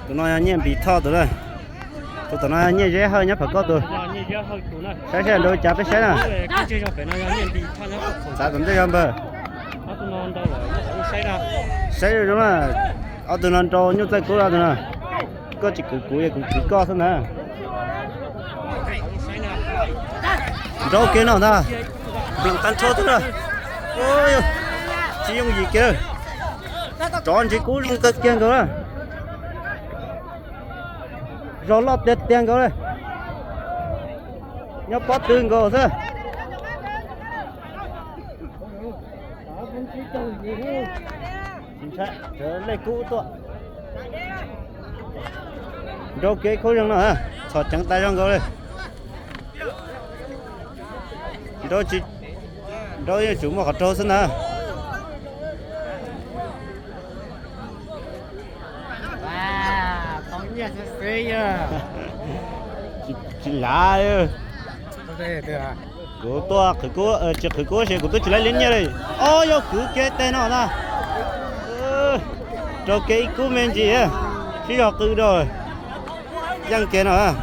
tụi nó nhẹ bị thọ tụi này tụi nó nhẹ dễ hơn nhá phải có tụi sẽ đôi chả phải sẽ nè sao tụi nó bơ sẽ rồi đúng là ở tụi nó trâu như tay cũ ra tụi nó có chỉ cũ co thôi nè rau kia nào ta bình tan chốt thôi nè ôi chỉ dùng gì kia tròn chỉ cũ luôn cực kia cơ rau lót đẹp tiền cơ đấy nhớ bót tương cơ thôi chính xác trở lại cũ tụi rau kia khối răng nào hả sọt trắng tay răng cơ đấy đó chỉ đó là chúng mà có trâu xin à không nhận được à chỉ lá ơi thế à của tôi chỉ của sẽ của tôi chỉ lấy lính nha đây ôi yo cứ cái tên nó là cho cái của mình gì á chỉ học từ rồi dân kia nào